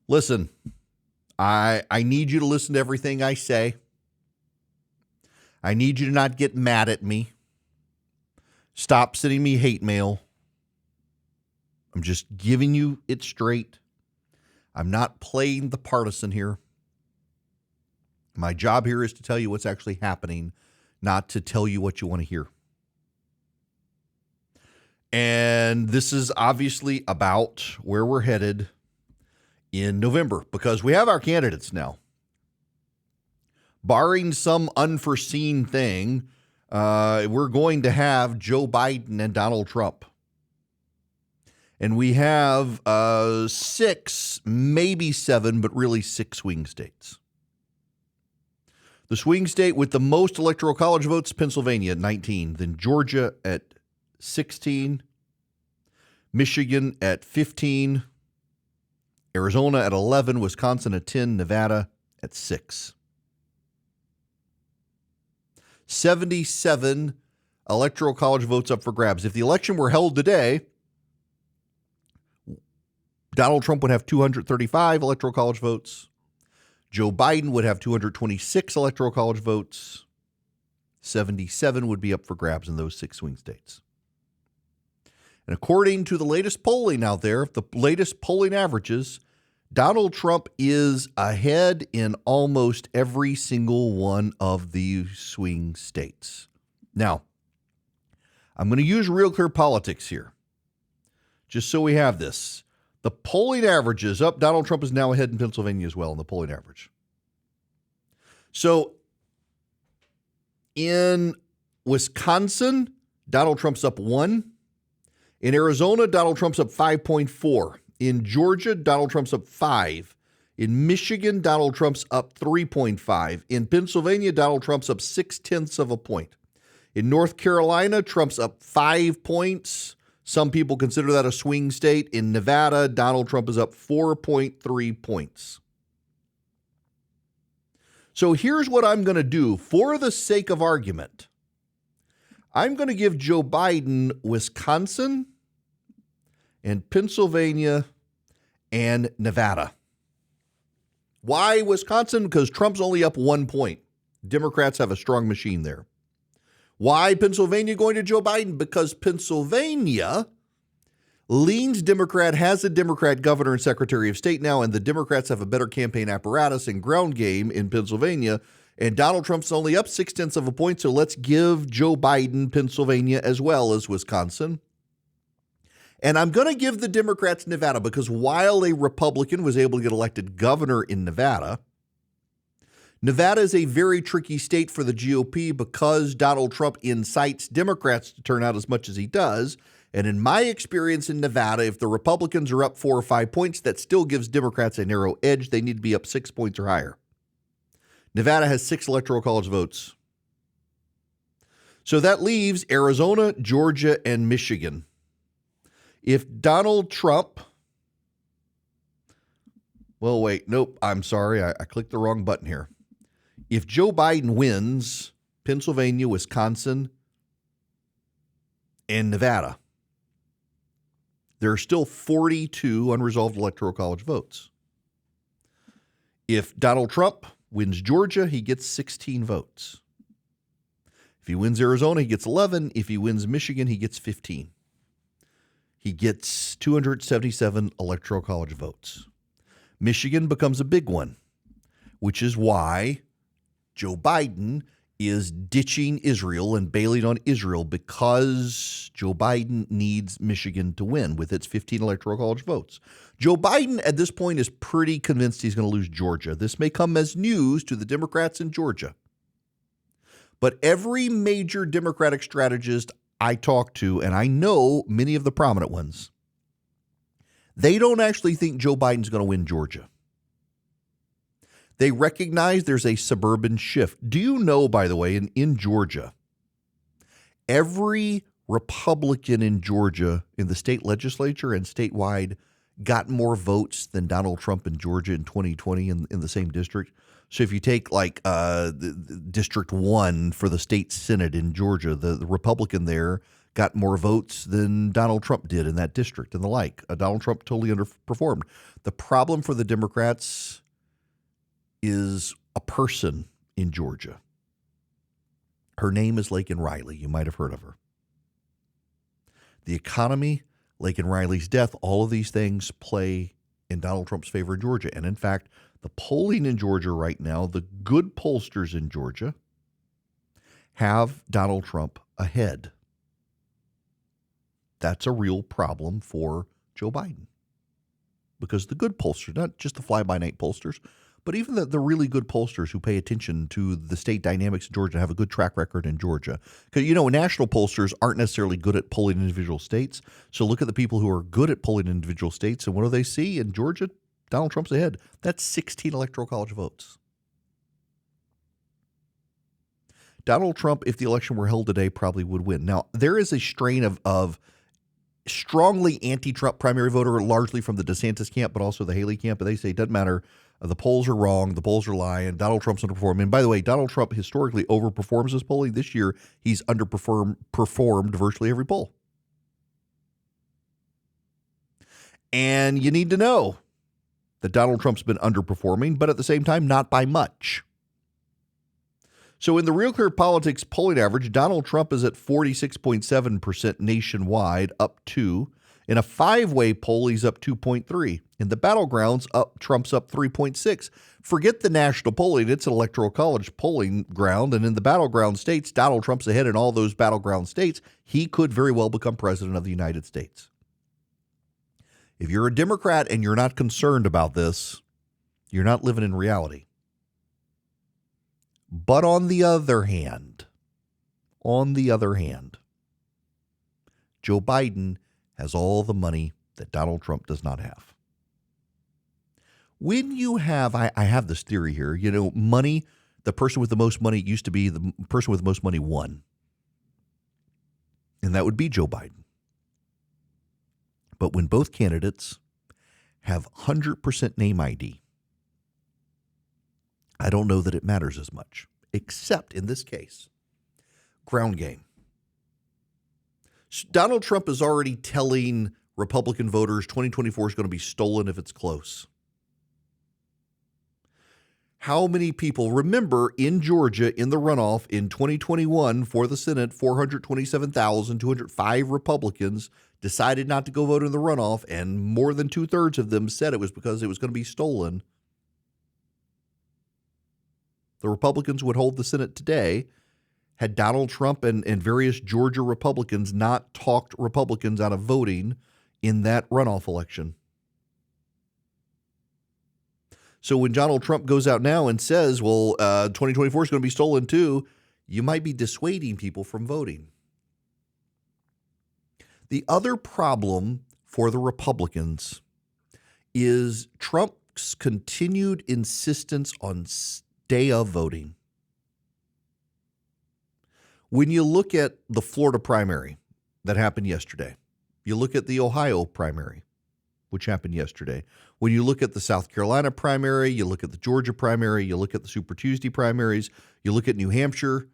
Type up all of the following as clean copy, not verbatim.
Listen, I need you to listen to everything I say. I need you to not get mad at me. Stop sending me hate mail. I'm just giving you it straight. I'm not playing the partisan here. My job here is to tell you what's actually happening, not to tell you what you want to hear. And this is obviously about where we're headed in November, because we have our candidates now. Barring some unforeseen thing, we're going to have Joe Biden and Donald Trump. And we have 6, maybe 7, but really 6 swing states. The swing state with the most electoral college votes, Pennsylvania at 19, then Georgia at 16, Michigan at 15, Arizona at 11, Wisconsin at 10, Nevada at 6. 77 electoral college votes up for grabs. If the election were held today, Donald Trump would have 235 electoral college votes. Joe Biden would have 226 electoral college votes. 77 would be up for grabs in those 6 swing states. And according to the latest polling out there, the latest polling averages, Donald Trump is ahead in almost every single one of the swing states. Now, I'm going to use Real Clear Politics here, just so we have this. The polling average is up. Donald Trump is now ahead in Pennsylvania as well in the polling average. So in Wisconsin, Donald Trump's up 1. In Arizona, Donald Trump's up 5.4. In Georgia, Donald Trump's up 5. In Michigan, Donald Trump's up 3.5. In Pennsylvania, Donald Trump's up 0.6 of a point. In North Carolina, Trump's up 5 points. Some people consider that a swing state. In Nevada, Donald Trump is up 4.3 points. So here's what I'm going to do for the sake of argument. I'm going to give Joe Biden Wisconsin and Pennsylvania and Nevada. Why Wisconsin? Because Trump's only up 1 point. Democrats have a strong machine there. Why Pennsylvania going to Joe Biden? Because Pennsylvania leans Democrat, has a Democrat governor and secretary of state now, and the Democrats have a better campaign apparatus and ground game in Pennsylvania. And Donald Trump's only up 0.6 of a point, so let's give Joe Biden Pennsylvania as well as Wisconsin. And I'm going to give the Democrats Nevada because while a Republican was able to get elected governor in Nevada, Nevada is a very tricky state for the GOP because Donald Trump incites Democrats to turn out as much as he does. And in my experience in Nevada, if the Republicans are up 4 or 5 points, that still gives Democrats a narrow edge. They need to be up 6 points or higher. Nevada has 6 electoral college votes. So that leaves Arizona, Georgia, and Michigan. If Donald Trump, well, wait, nope, I'm sorry. I clicked the wrong button here. If Joe Biden wins Pennsylvania, Wisconsin, and Nevada, there are still 42 unresolved electoral college votes. If Donald Trump wins Georgia, he gets 16 votes. If he wins Arizona, he gets 11. If he wins Michigan, he gets 15. He gets 277 electoral college votes. Michigan becomes a big one, which is why Joe Biden is ditching Israel and bailing on Israel, because Joe Biden needs Michigan to win with its 15 electoral college votes. Joe Biden at this point is pretty convinced he's going to lose Georgia. This may come as news to the Democrats in Georgia. But every major Democratic strategist I talk to, and I know many of the prominent ones, they don't actually think Joe Biden's going to win Georgia. They recognize there's a suburban shift. Do you know, by the way, in Georgia, every Republican in Georgia in the state legislature and statewide got more votes than Donald Trump in Georgia in 2020 in the same district? So if you take like District 1 for the state Senate in Georgia, the Republican there got more votes than Donald Trump did in that district and the like. Donald Trump totally underperformed. The problem for the Democrats is a person in Georgia. Her name is Laken Riley. You might have heard of her. The economy, Laken Riley's death, all of these things play in Donald Trump's favor in Georgia. And in fact, the polling in Georgia right now, the good pollsters in Georgia have Donald Trump ahead. That's a real problem for Joe Biden. Because the good pollsters, not just the fly-by-night pollsters, but even the really good pollsters who pay attention to the state dynamics in Georgia have a good track record in Georgia. Because, national pollsters aren't necessarily good at polling individual states. So look at the people who are good at polling individual states, and what do they see? In Georgia, Donald Trump's ahead. That's 16 electoral college votes. Donald Trump, if the election were held today, probably would win. Now, there is a strain of strongly anti-Trump primary voter, largely from the DeSantis camp, but also the Haley camp. But they say it doesn't matter. The polls are wrong. The polls are lying. Donald Trump's underperforming. And by the way, Donald Trump historically overperforms his polling. This year, he's underperformed virtually every poll. And you need to know that Donald Trump's been underperforming, but at the same time, not by much. So in the Real Clear Politics polling average, Donald Trump is at 46.7% nationwide, up 2. In a five-way poll, he's up 2.3. In the battlegrounds, Trump's up 3.6. Forget the national polling. It's an electoral college polling ground. And in the battleground states, Donald Trump's ahead in all those battleground states. He could very well become president of the United States. If you're a Democrat and you're not concerned about this, you're not living in reality. But on the other hand, Joe Biden has all the money that Donald Trump does not have. When you have, I have this theory here, money, the person with the most money used to be the person with the most money won. And that would be Joe Biden. But when both candidates have 100% name ID, I don't know that it matters as much, except in this case, ground game. Donald Trump is already telling Republican voters 2024 is going to be stolen if it's close. How many people remember in Georgia in the runoff in 2021 for the Senate, 427,205 Republicans decided not to go vote in the runoff, and more than 2/3 of them said it was because it was going to be stolen. The Republicans would hold the Senate today had Donald Trump and various Georgia Republicans not talked Republicans out of voting in that runoff election. So when Donald Trump goes out now and says, 2024 is going to be stolen too, you might be dissuading people from voting. The other problem for the Republicans is Trump's continued insistence on day of voting. When you look at the Florida primary that happened yesterday, you look at the Ohio primary, which happened yesterday. When you look at the South Carolina primary, you look at the Georgia primary, you look at the Super Tuesday primaries, you look at New Hampshire,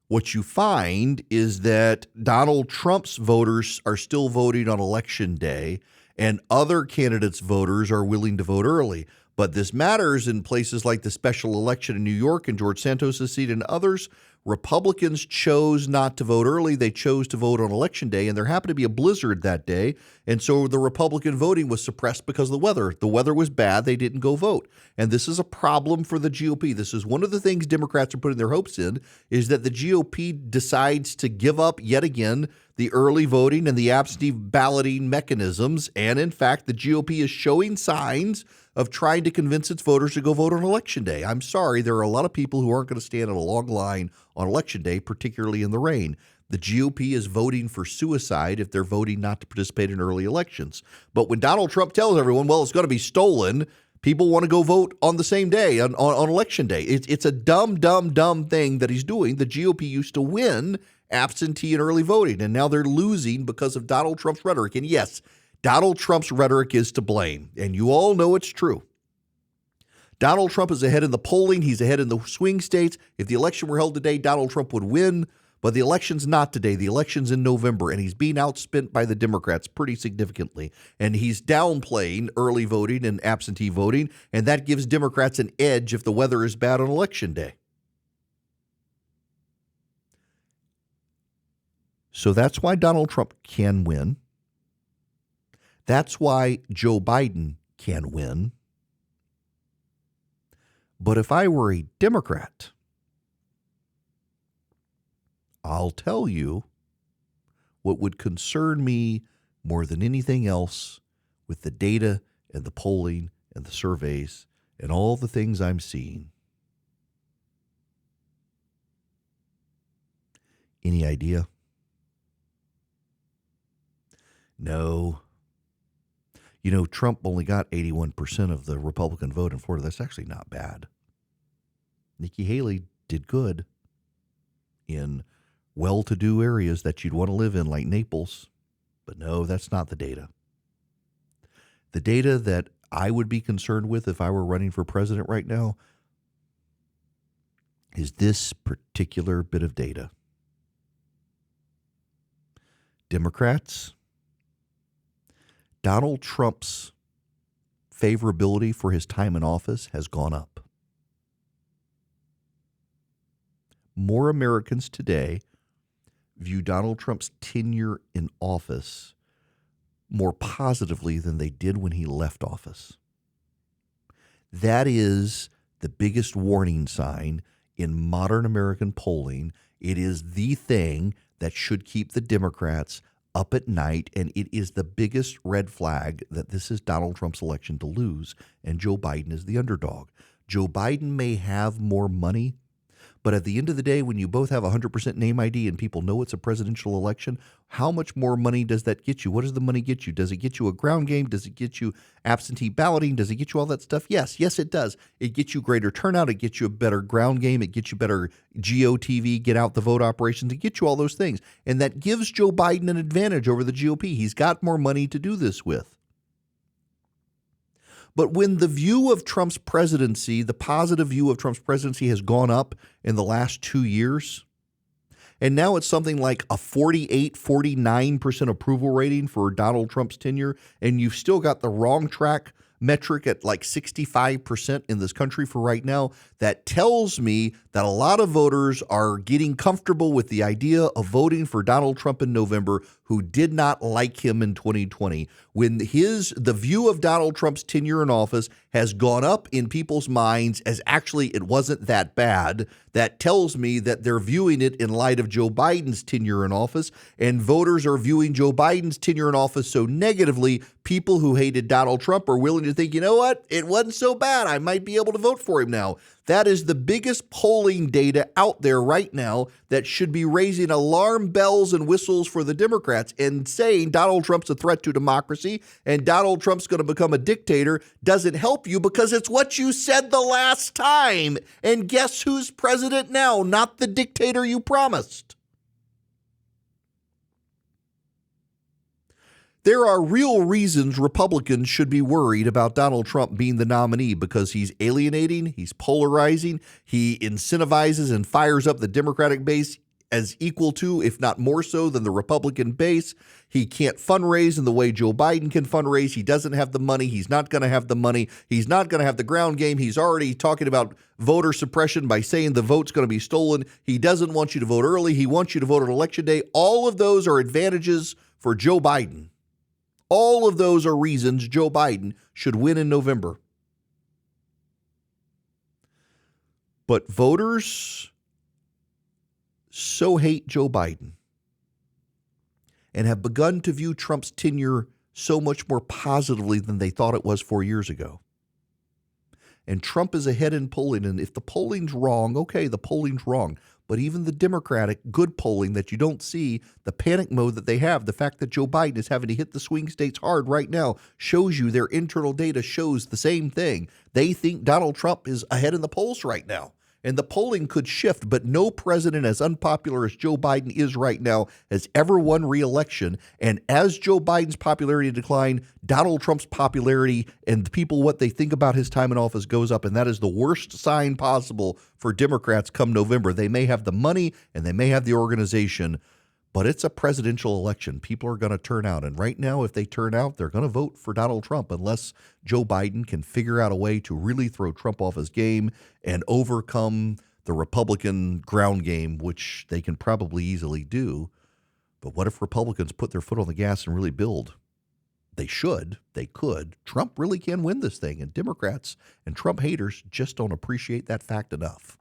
what you find is that Donald Trump's voters are still voting on Election Day, and other candidates' voters are willing to vote early. But this matters in places like the special election in New York and George Santos' seat and others. Republicans chose not to vote early. They chose to vote on Election Day, and there happened to be a blizzard that day, and so the Republican voting was suppressed because of the weather. The weather was bad. They didn't go vote, and this is a problem for the GOP. This is one of the things Democrats are putting their hopes in, is that the GOP decides to give up yet again the early voting and the absentee balloting mechanisms, and in fact, the GOP is showing signs of trying to convince its voters to go vote on Election Day. I'm sorry, there are a lot of people who aren't going to stand in a long line on Election Day, particularly in the rain. The GOP is voting for suicide if they're voting not to participate in early elections. But when Donald Trump tells everyone, it's going to be stolen, people want to go vote on the same day, on Election Day. It's a dumb thing that he's doing. The GOP used to win absentee and early voting, and now they're losing because of Donald Trump's rhetoric. And yes, Donald Trump's rhetoric is to blame, and you all know it's true. Donald Trump is ahead in the polling. He's ahead in the swing states. If the election were held today, Donald Trump would win. But the election's not today. The election's in November, and he's being outspent by the Democrats pretty significantly. And he's downplaying early voting and absentee voting, and that gives Democrats an edge if the weather is bad on election day. So that's why Donald Trump can win. That's why Joe Biden can win. But if I were a Democrat, I'll tell you what would concern me more than anything else with the data and the polling and the surveys and all the things I'm seeing. Any idea? No. You know, Trump only got 81% of the Republican vote in Florida. That's actually not bad. Nikki Haley did good in well-to-do areas that you'd want to live in, like Naples. But no, that's not the data. The data that I would be concerned with if I were running for president right now is this particular bit of data. Democrats, Donald Trump's favorability for his time in office has gone up. More Americans today view Donald Trump's tenure in office more positively than they did when he left office. That is the biggest warning sign in modern American polling. It is the thing that should keep the Democrats up at night, and it is the biggest red flag that this is Donald Trump's election to lose, and Joe Biden is the underdog. Joe Biden may have more money, but at the end of the day, when you both have 100% name ID and people know it's a presidential election, how much more money does that get you? What does the money get you? Does it get you a ground game? Does it get you absentee balloting? Does it get you all that stuff? Yes, it does. It gets you greater turnout. It gets you a better ground game. It gets you better GOTV, get out the vote operations. It gets you all those things. And that gives Joe Biden an advantage over the GOP. He's got more money to do this with. But when the view of Trump's presidency, the positive view of Trump's presidency has gone up in the last 2 years, and now it's something like a 48, 49% approval rating for Donald Trump's tenure, and you've still got the wrong track metric at like 65% in this country for right now, that tells me that a lot of voters are getting comfortable with the idea of voting for Donald Trump in November who did not like him in 2020. When the view of Donald Trump's tenure in office has gone up in people's minds as actually it wasn't that bad, that tells me that they're viewing it in light of Joe Biden's tenure in office, and voters are viewing Joe Biden's tenure in office so negatively, people who hated Donald Trump are willing to think, you know what, it wasn't so bad. I might be able to vote for him now. That is the biggest polling data out there right now that should be raising alarm bells and whistles for the Democrats, and saying Donald Trump's a threat to democracy and Donald Trump's going to become a dictator doesn't help you, because it's what you said the last time. And guess who's president now? Not the dictator you promised. There are real reasons Republicans should be worried about Donald Trump being the nominee, because he's alienating, he's polarizing, he incentivizes and fires up the Democratic base as equal to, if not more so, than the Republican base. He can't fundraise in the way Joe Biden can fundraise. He doesn't have the money. He's not going to have the money. He's not going to have the ground game. He's already talking about voter suppression by saying the vote's going to be stolen. He doesn't want you to vote early. He wants you to vote on election day. All of those are advantages for Joe Biden. All of those are reasons Joe Biden should win in November. But voters so hate Joe Biden and have begun to view Trump's tenure so much more positively than they thought it was 4 years ago. And Trump is ahead in polling, and if the polling's wrong, okay, the polling's wrong. But even the Democratic good polling that you don't see, the panic mode that they have, the fact that Joe Biden is having to hit the swing states hard right now, shows you their internal data shows the same thing. They think Donald Trump is ahead in the polls right now. And the polling could shift, but no president as unpopular as Joe Biden is right now has ever won re-election. And as Joe Biden's popularity declines, Donald Trump's popularity and the people what they think about his time in office goes up. And that is the worst sign possible for Democrats come November. They may have the money and they may have the organization, but it's a presidential election. People are going to turn out. And right now, if they turn out, they're going to vote for Donald Trump unless Joe Biden can figure out a way to really throw Trump off his game and overcome the Republican ground game, which they can probably easily do. But what if Republicans put their foot on the gas and really build? They should. They could. Trump really can win this thing. And Democrats and Trump haters just don't appreciate that fact enough.